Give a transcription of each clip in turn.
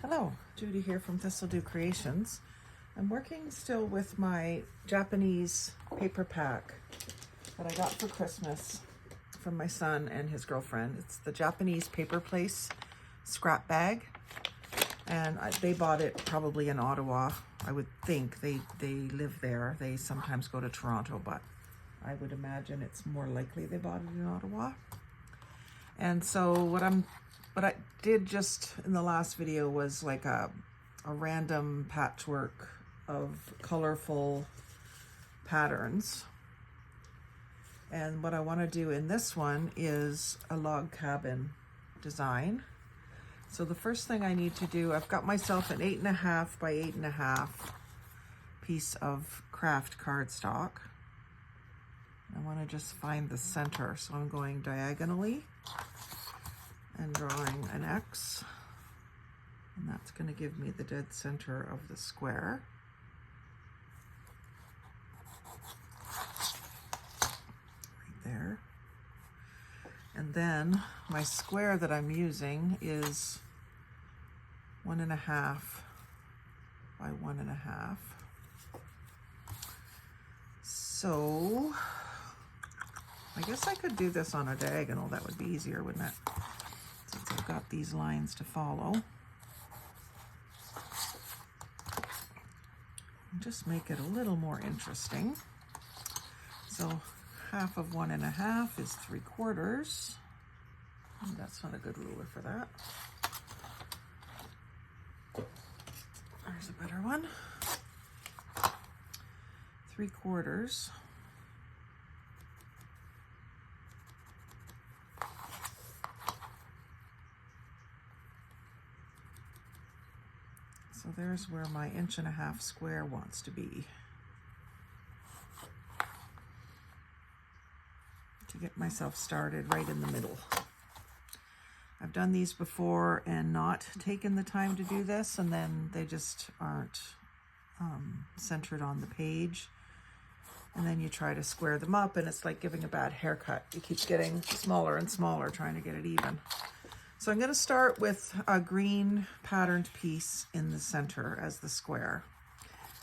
Hello, Judy here from Thistledew Creations. I'm working still with my Japanese paper pack that I got for Christmas from my son and his girlfriend. It's the Japanese Paper Place scrap bag, and they bought it probably in Ottawa. I would think they live there. They sometimes go to Toronto, but I would imagine it's more likely they bought it in Ottawa. And so what I did just in the last video was like a random patchwork of colorful patterns. And what I want to do in this one is a log cabin design. So the first thing I need to do, I've got myself an 8.5 by 8.5 piece of craft cardstock. I want to just find the center, so I'm going diagonally and drawing an X, and that's going to give me the dead center of the square. Right there. And then my square that I'm using is 1.5 by 1.5. So I guess I could do this on a diagonal. That would be easier, wouldn't it? Since I've got these lines to follow. Just make it a little more interesting. So half of 1.5 is 3/4. That's not a good ruler for that. There's a better one. 3/4. So there's where my 1.5" square wants to be. To get myself started right in the middle. I've done these before and not taken the time to do this, and then they just aren't centered on the page. And then you try to square them up and it's like giving a bad haircut. It keeps getting smaller and smaller trying to get it even. So I'm going to start with a green patterned piece in the center as the square.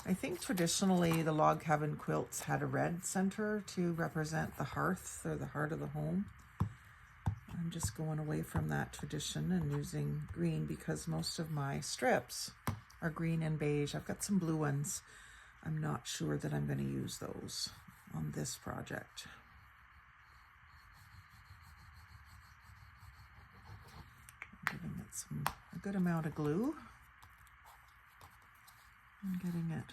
I think traditionally the log cabin quilts had a red center to represent the hearth or the heart of the home. I'm just going away from that tradition and using green because most of my strips are green and beige. I've got some blue ones. I'm not sure that I'm going to use those on this project. Giving it a good amount of glue and getting it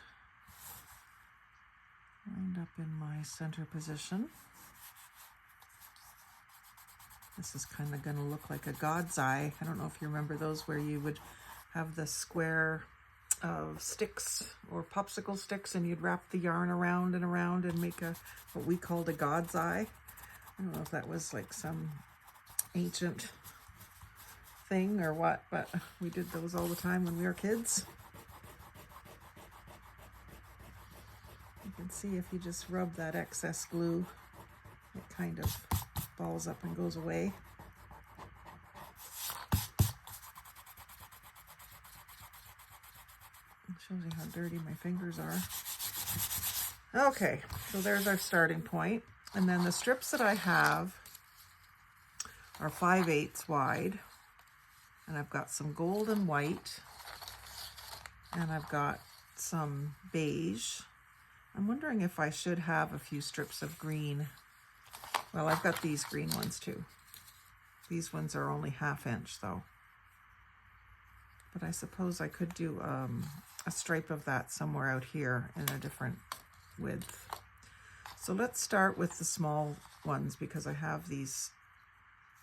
lined up in my center position. This is kind of going to look like a God's eye. I don't know if you remember those where you would have the square of sticks or popsicle sticks and you'd wrap the yarn around and make what we called a God's eye. I don't know if that was like some ancient thing or what, but we did those all the time when we were kids. You can see if you just rub that excess glue, it kind of balls up and goes away. It shows you how dirty my fingers are. Okay, so there's our starting point. And then the strips that I have are 5/8 wide. And I've got some gold and white, and I've got some beige. I'm wondering if I should have a few strips of green. Well, I've got these green ones too. These ones are only 1/2 inch though. But I suppose I could do a stripe of that somewhere out here in a different width. So let's start with the small ones because I have these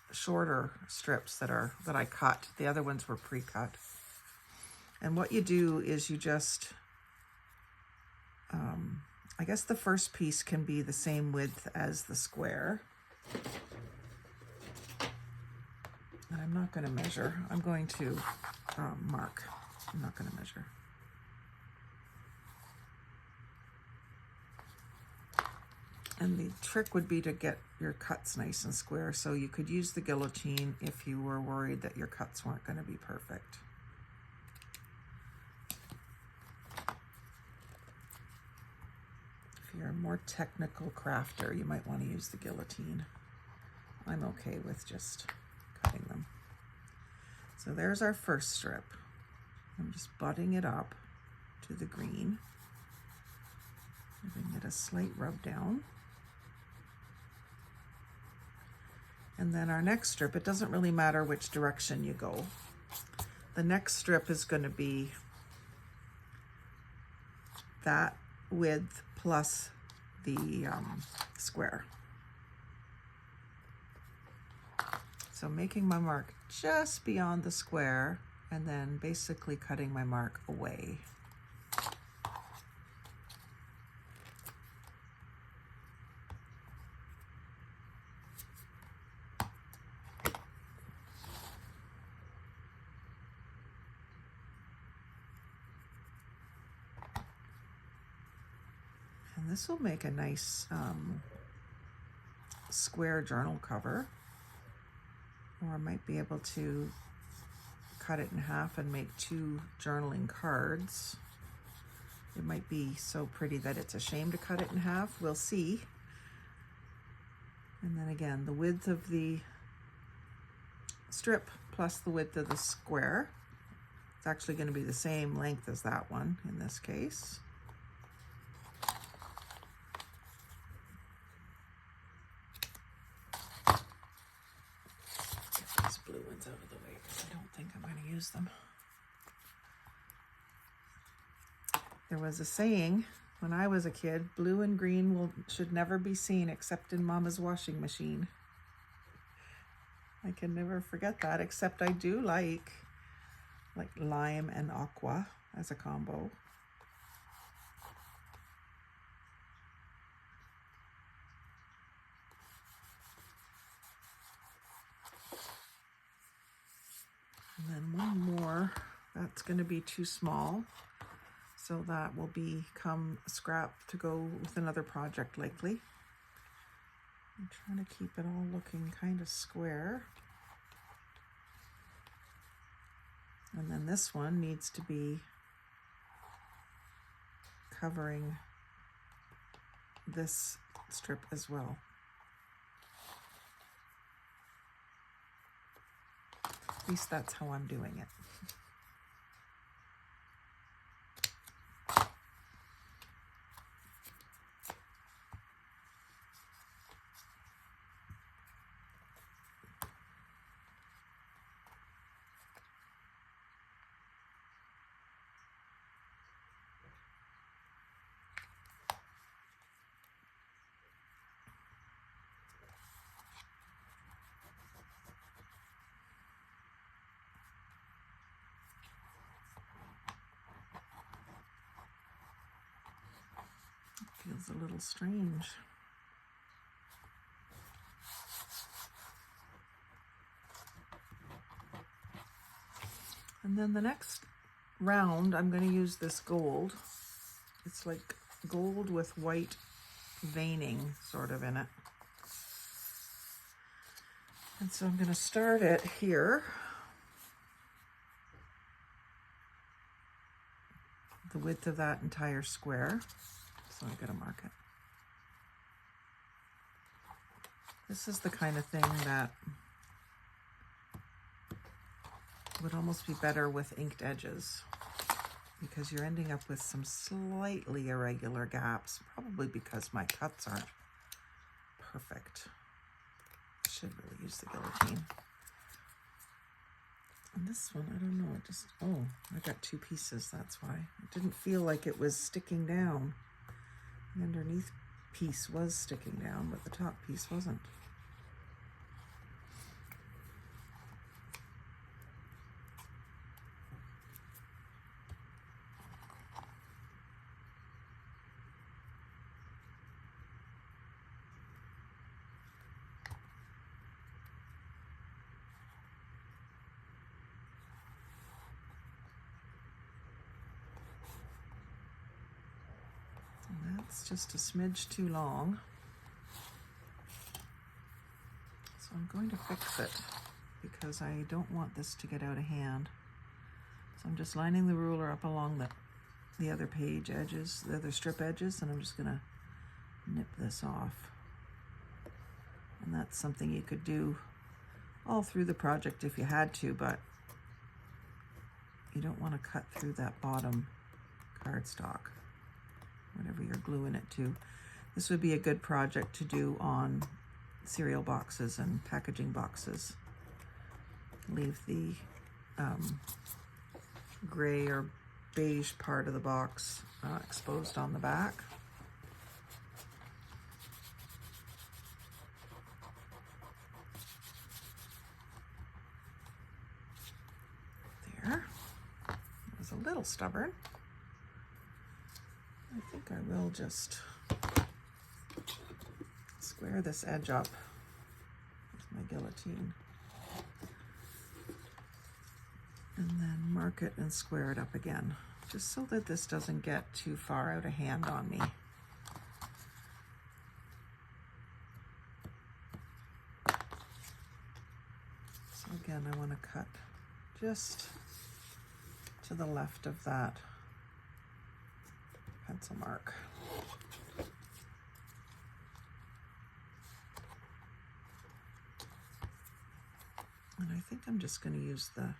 shorter strips that I cut. The other ones were pre-cut. And what you do is you just I guess the first piece can be the same width as the square. And I'm not going to measure. I'm going to mark. I'm not going to measure. And the trick would be to get your cuts nice and square, so you could use the guillotine if you were worried that your cuts weren't going to be perfect. you're a more technical crafter, you might want to use the guillotine. I'm okay with just cutting them. So there's our first strip. I'm just butting it up to the green, giving it a slight rub down. And then our next strip, it doesn't really matter which direction you go. The next strip is going to be that width plus the square. So making my mark just beyond the square and then basically cutting my mark away. And this will make a nice square journal cover. Or I might be able to cut it in half and make 2 journaling cards. It might be so pretty that it's a shame to cut it in half. We'll see. And then again, the width of the strip plus the width of the square. It's actually going to be the same length as that one in this case. Blue ones out of the way because I don't think I'm going to use them. There was a saying when I was a kid, blue and green should never be seen except in Mama's washing machine. I can never forget that, except I do like lime and aqua as a combo. And then one more, that's going to be too small. So that will become scrap to go with another project likely. I'm trying to keep it all looking kind of square. And then this one needs to be covering this strip as well. At least that's how I'm doing it. Feels a little strange. And then the next round, I'm going to use this gold. It's like gold with white veining sort of in it. And so I'm going to start it here. The width of that entire square. So I gotta mark it. This is the kind of thing that would almost be better with inked edges because you're ending up with some slightly irregular gaps, probably because my cuts aren't perfect. I should really use the guillotine. And this one, I don't know, I got 2 pieces, that's why. It didn't feel like it was sticking down. The underneath piece was sticking down, but the top piece wasn't. It's just a smidge too long. So I'm going to fix it because I don't want this to get out of hand. So I'm just lining the ruler up along the other page edges, the other strip edges, and I'm just going to nip this off. And that's something you could do all through the project if you had to, but you don't want to cut through that bottom cardstock, whatever you're gluing it to. This would be a good project to do on cereal boxes and packaging boxes. Leave the gray or beige part of the box exposed on the back. There. It was a little stubborn. I think I will just square this edge up with my guillotine. And then mark it and square it up again, just so that this doesn't get too far out of hand on me. So again, I want to cut just to the left of that pencil mark. And I think I'm just going to use the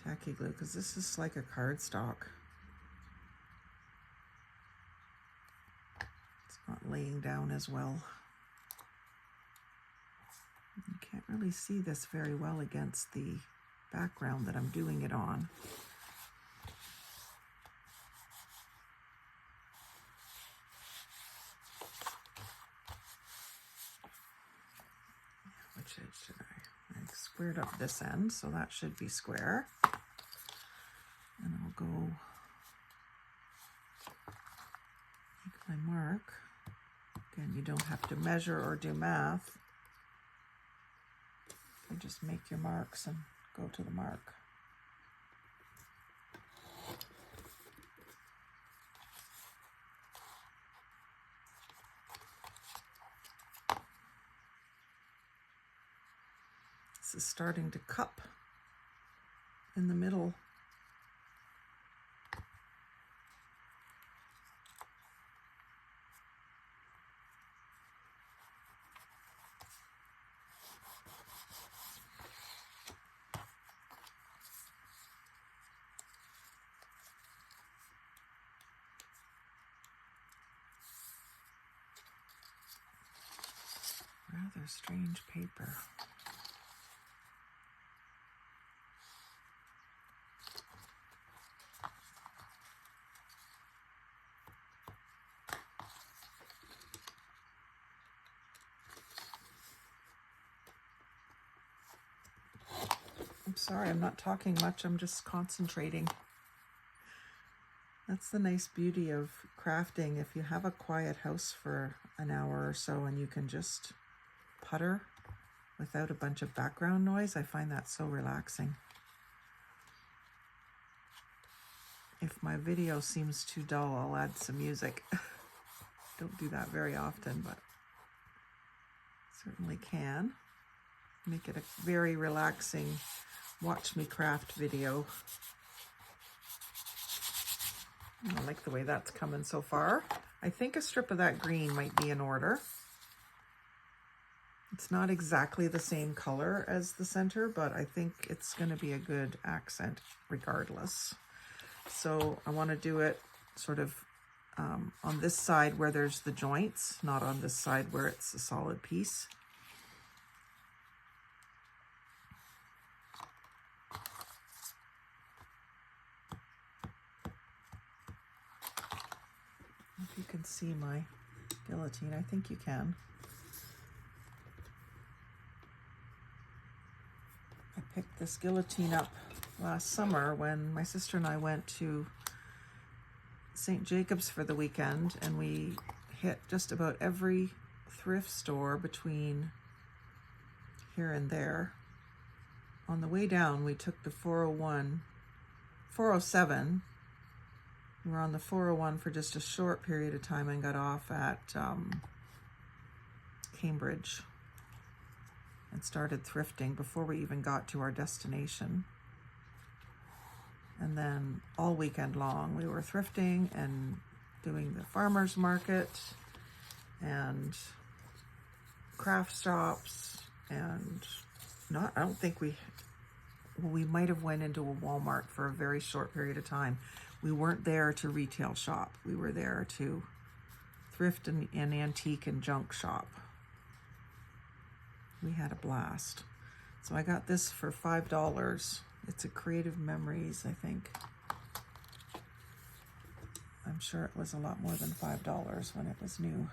tacky glue because this is like a cardstock. It's not laying down as well. You can't really see this very well against the background that I'm doing it on. Which edge should I squared up this end, so that should be square. And I'll go make my mark. Again, you don't have to measure or do math. You just make your marks and go to the mark. This is starting to cup in the middle. Rather strange paper. I'm sorry, I'm not talking much, I'm just concentrating. That's the nice beauty of crafting. If you have a quiet house for an hour or so and you can just putter without a bunch of background noise, I find that so relaxing. If my video seems too dull, I'll add some music. Don't do that very often, but certainly can. Make it a very relaxing watch me craft video. I like the way that's coming so far. I think a strip of that green might be in order. It's not exactly the same color as the center, but I think it's going to be a good accent regardless. So I want to do it sort of on this side where there's the joints, not on this side where it's a solid piece. If you can see my guillotine, I think you can. I picked this guillotine up last summer when my sister and I went to St. Jacobs for the weekend, and we hit just about every thrift store between here and there. On the way down, we took the 407. We were on the 401 for just a short period of time and got off at Cambridge and started thrifting before we even got to our destination. And then all weekend long we were thrifting and doing the farmer's market and craft shops, and I don't think we might have went into a Walmart for a very short period of time. We weren't there to retail shop. We were there to thrift and antique and junk shop. We had a blast. So I got this for $5. It's a Creative Memories, I think. I'm sure it was a lot more than $5 when it was new.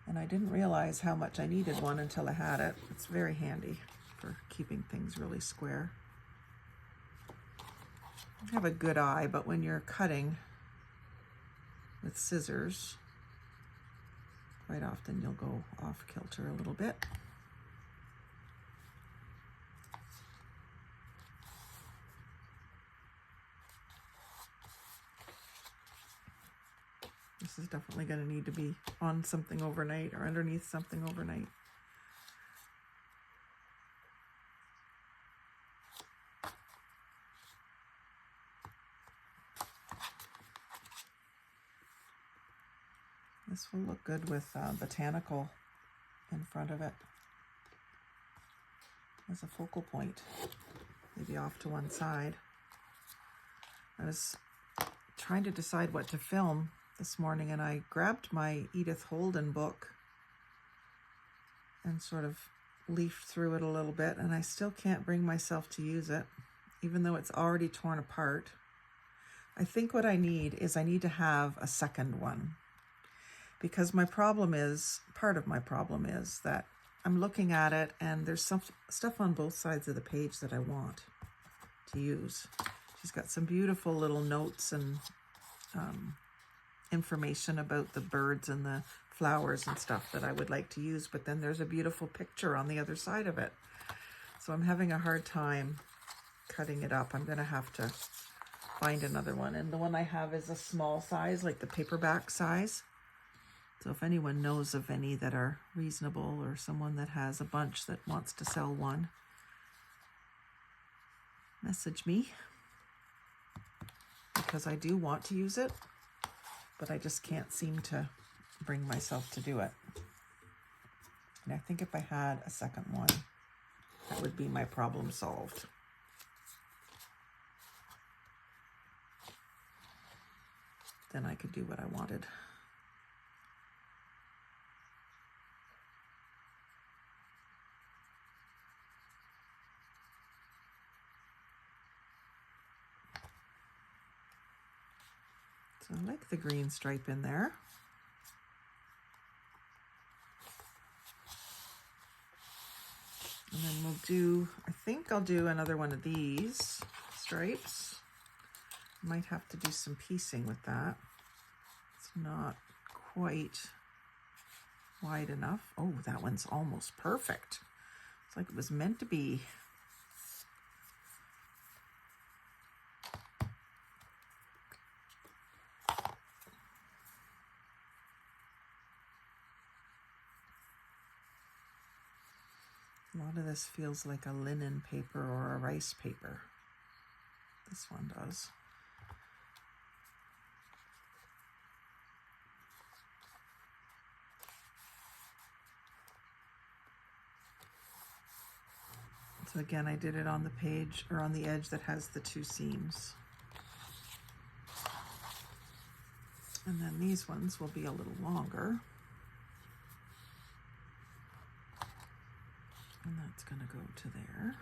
And I didn't realize how much I needed one until I had it. It's very handy for keeping things really square. I have a good eye, but when you're cutting with scissors, quite often you'll go off kilter a little bit. This is definitely going to need to be on something overnight or underneath something overnight. This will look good with botanical in front of it as a focal point, maybe off to one side. I was trying to decide what to film this morning, and I grabbed my Edith Holden book and sort of leafed through it a little bit, and I still can't bring myself to use it, even though it's already torn apart. I think what I need to have a second one, because part of my problem is that I'm looking at it and there's some stuff on both sides of the page that I want to use. She's got some beautiful little notes and information about the birds and the flowers and stuff that I would like to use, but then there's a beautiful picture on the other side of it. So I'm having a hard time cutting it up. I'm going to have to find another one. And the one I have is a small size, like the paperback size. So if anyone knows of any that are reasonable, or someone that has a bunch that wants to sell one, message me, because I do want to use it, but I just can't seem to bring myself to do it. And I think if I had a second one, that would be my problem solved. Then I could do what I wanted. So I like the green stripe in there. And then I think I'll do another one of these stripes. Might have to do some piecing with that. It's not quite wide enough. Oh, that one's almost perfect. It's like it was meant to be. A lot of this feels like a linen paper or a rice paper. This one does. So again, I did it on the page, or on the edge that has the two seams. And then these ones will be a little longer. And that's going to go to there.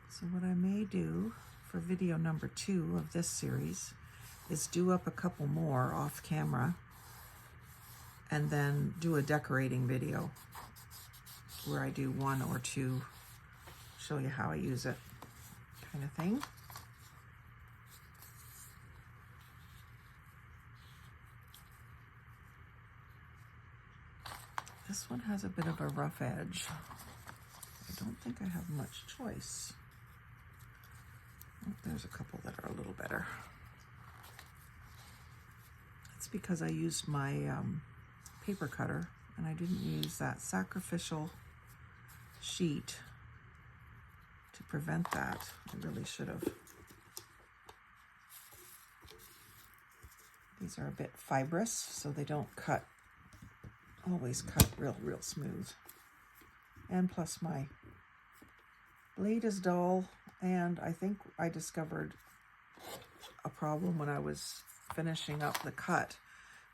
So what I may do for video number 2 of this series is do up a couple more off camera and then do a decorating video. where I do one or two, show you how I use it kind of thing. This one has a bit of a rough edge. I don't think I have much choice. Oh, there's a couple that are a little better. It's because I used my paper cutter and I didn't use that sacrificial sheet to prevent that. I really should have. These are a bit fibrous, so they don't always cut real smooth. And plus my blade is dull, and I think I discovered a problem when I was finishing up the cut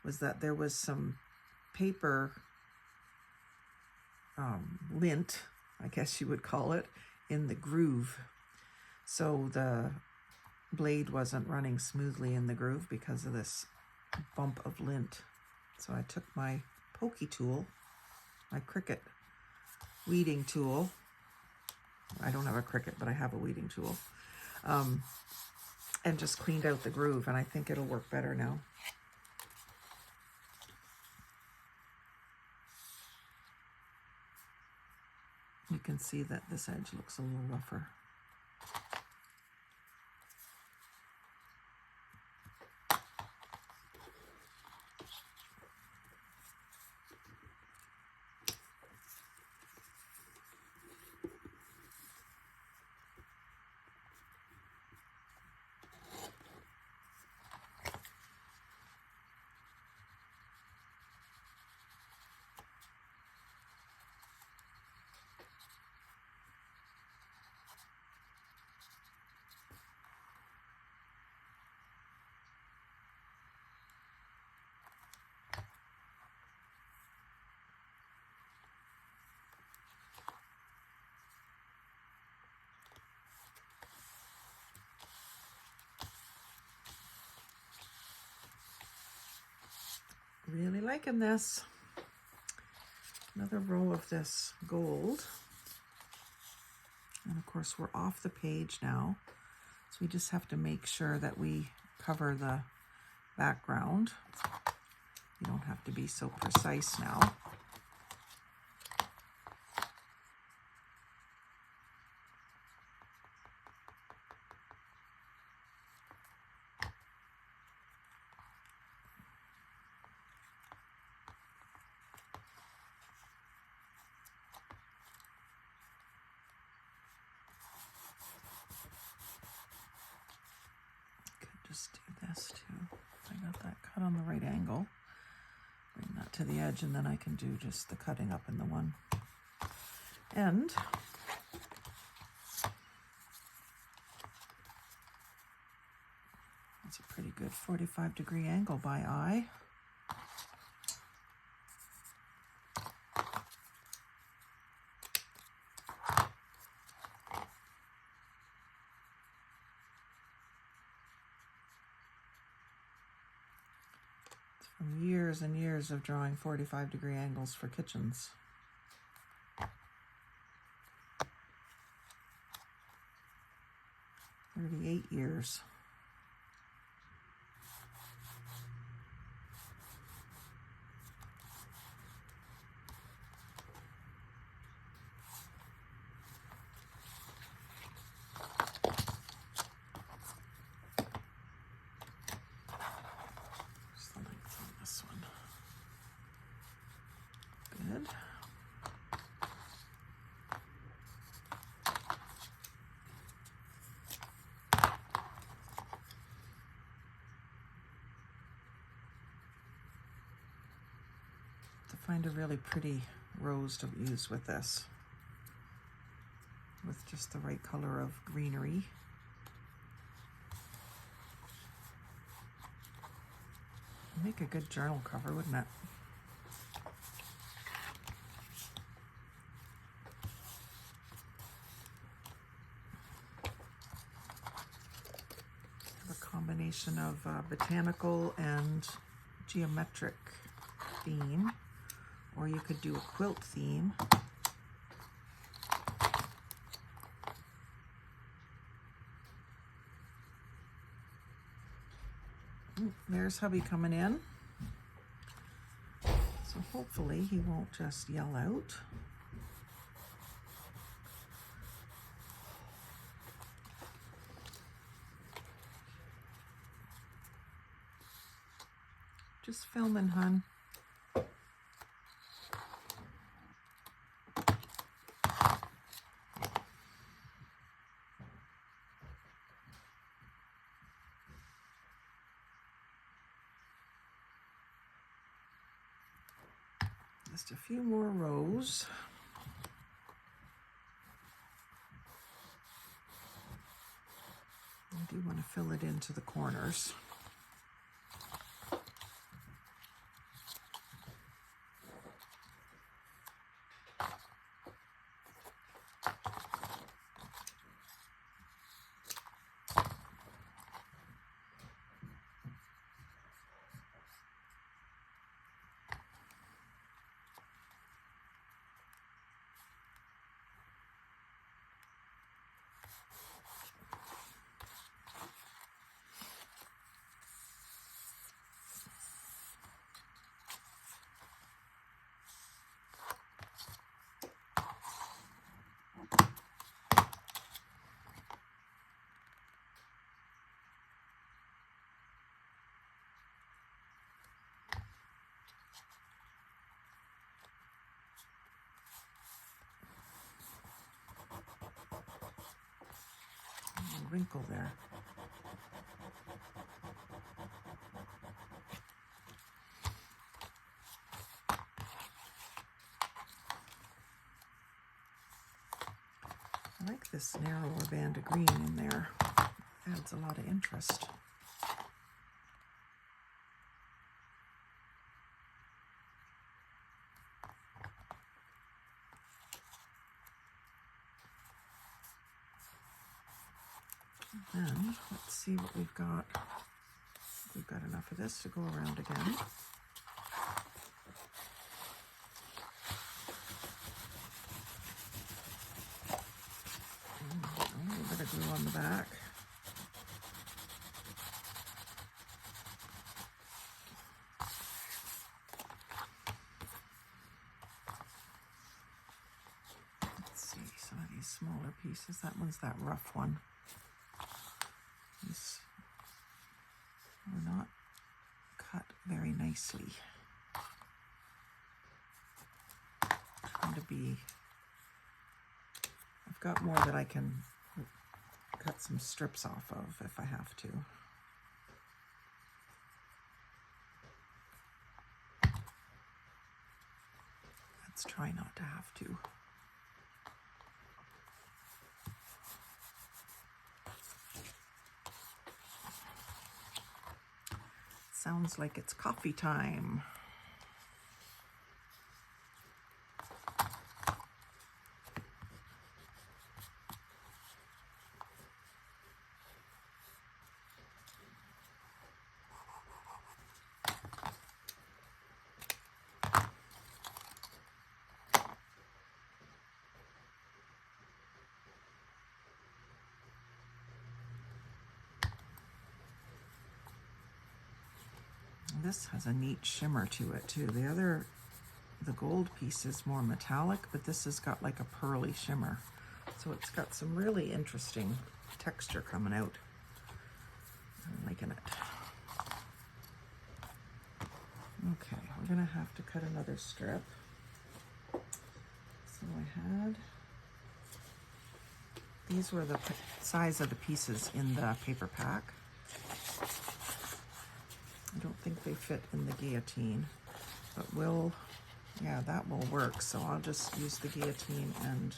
was that there was some paper lint, I guess you would call it, in the groove. So the blade wasn't running smoothly in the groove because of this bump of lint. So I took my pokey tool, my Cricut weeding tool. I don't have a Cricut, but I have a weeding tool. And just cleaned out the groove, and I think it'll work better now. You can see that this edge looks a little rougher. Really liking this. Another row of this gold. And of course we're off the page now. So we just have to make sure that we cover the background. You don't have to be so precise now. Just do this too. I got that cut on the right angle. Bring that to the edge, and then I can do just the cutting up in the one end. That's a pretty good 45-degree angle by eye. From years and years of drawing 45-degree angles for kitchens. 38 years. Find a really pretty rose to use with this, with just the right color of greenery. Make a good journal cover, wouldn't it? Have a combination of botanical and geometric theme. Or you could do a quilt theme There's hubby coming in. So hopefully he won't just yell out. Just filming, hun. Just a few more rows. I do want to fill it into the corners. Wrinkle there. I like this narrower band of green in there. Adds a lot of interest. Then let's see what we've got. We've got enough of this to go around again. A little bit of glue on the back. Let's see some of these smaller pieces. That one's that rough one. These were not cut very nicely. Trying to be, I've got more that I can cut some strips off of if I have to. Let's try not to have to. Sounds like it's coffee time. This has a neat shimmer to it too. The gold piece is more metallic, but this has got like a pearly shimmer. So it's got some really interesting texture coming out. I'm liking it. Okay, we're gonna have to cut another strip. So these were the size of the pieces in the paper pack. I don't think they fit in the guillotine, but yeah, that will work. So I'll just use the guillotine, and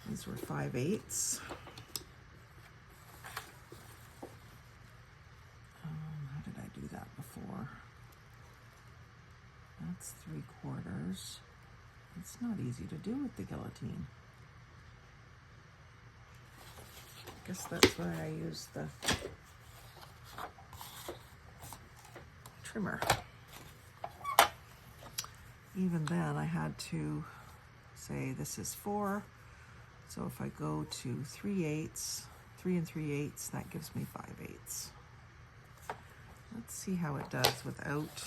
these were 5/8. How did I do that before? That's 3/4. It's not easy to do with the guillotine. I guess that's why I use the trimmer. Even then, I had to say this is 4. So if I go to 3/8, 3 3/8, that gives me 5/8. Let's see how it does without.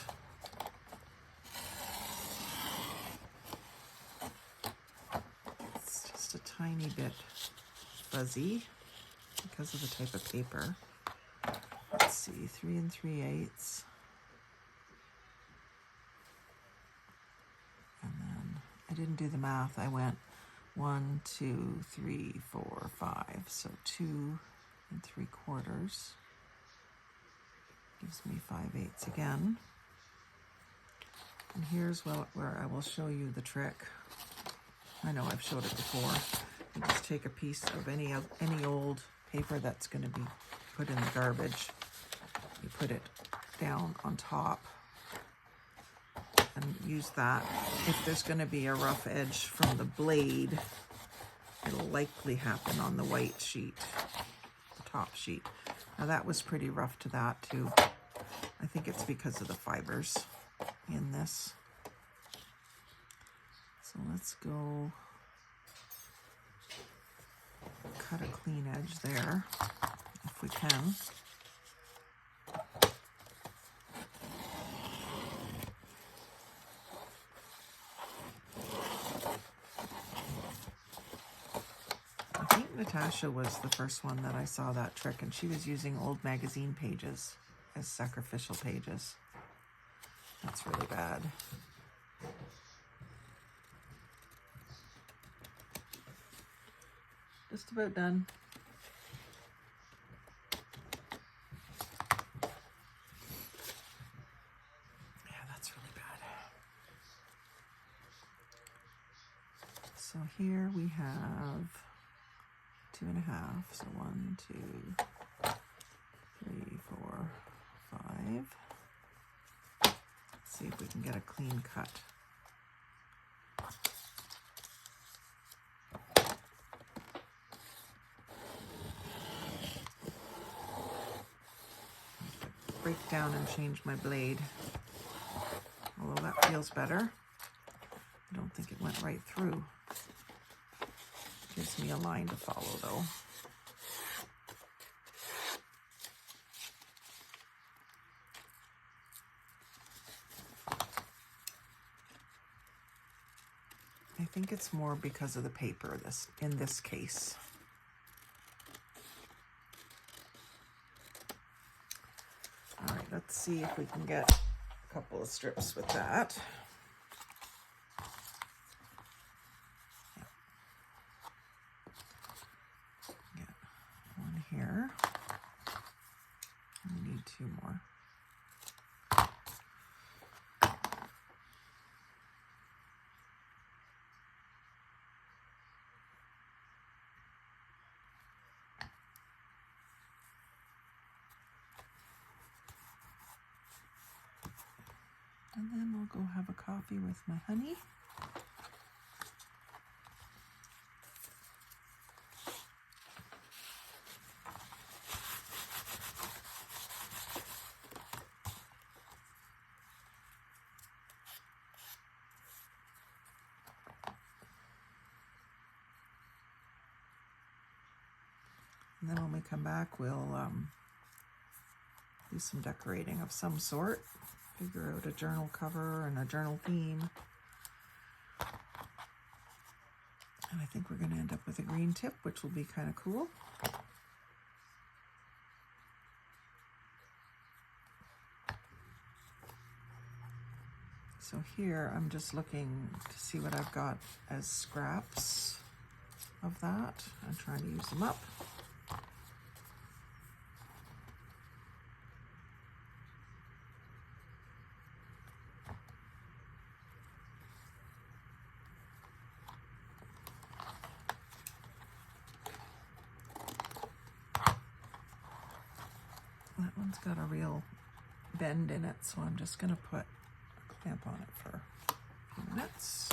It's just a tiny bit fuzzy because of the type of paper. Let's see, 3 3/8. And then I didn't do the math. I went 1, 2, 3, 4, 5. So 2 3/4 gives me 5/8 again. And here's where I will show you the trick. I know I've showed it before. You just take a piece of any old paper that's going to be put in the garbage. You put it down on top and use that. If there's going to be a rough edge from the blade, it'll likely happen on the white sheet, the top sheet. Now that was pretty rough to that too. I think it's because of the fibers in this. So let's go cut a clean edge there if we can. I think Natasha was the first one that I saw that trick, and she was using old magazine pages as sacrificial pages. That's really bad. Just about done. Yeah, that's really bad. So here we have 2.5. So 1, 2, 3, 4, 5. Let's see if we can get a clean cut. Break down and change my blade. Although that feels better. I don't think it went right through. Gives me a line to follow though. I think it's more because of the paper in this case. All right, let's see if we can get a couple of strips with that. Get one here. We need 2 more. And then we'll go have a coffee with my honey. And then when we come back, we'll do some decorating of some sort. Figure out a journal cover and a journal theme. And I think we're going to end up with a green tip, which will be kind of cool. So here I'm just looking to see what I've got as scraps of that. I'm trying to use them up. That one's got a real bend in it, so I'm just going to put a clamp on it for a few minutes.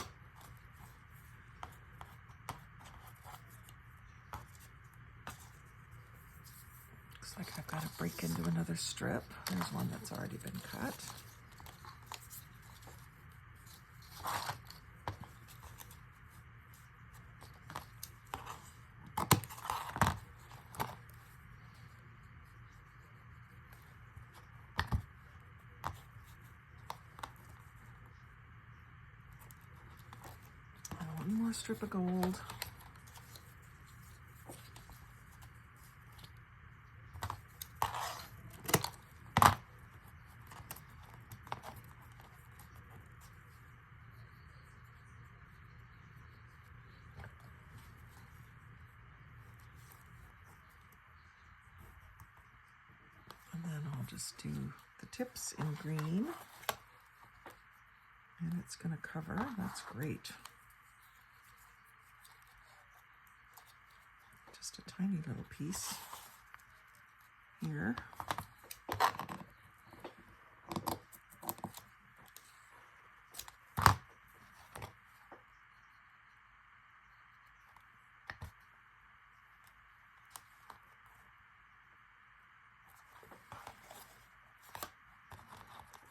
Looks like I've got to break into another strip. There's one that's already been cut. more strip of gold. And then I'll just do the tips in green. And it's going to cover. That's great. Just a tiny little piece here.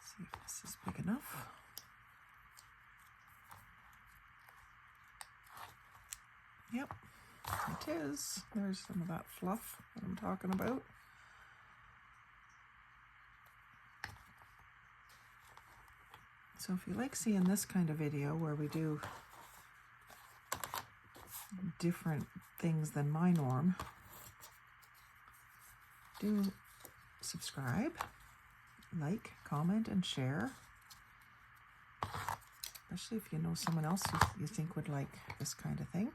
See if this is big enough. Yep, it is. There's some of that fluff that I'm talking about. So if you like seeing this kind of video where we do different things than my norm, do subscribe, like, comment, and share. Especially if you know someone else you think would like this kind of thing.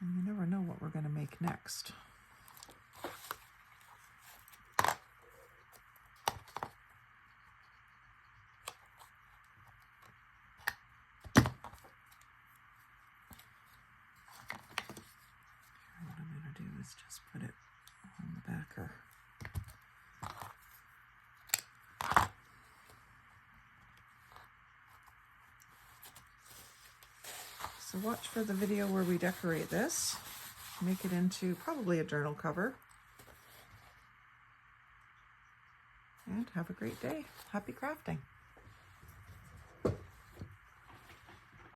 And you never know what we're going to make next. What I'm going to do is just put it on the backer. So watch for the video where we decorate this, make it into probably a journal cover, and have a great day. Happy crafting.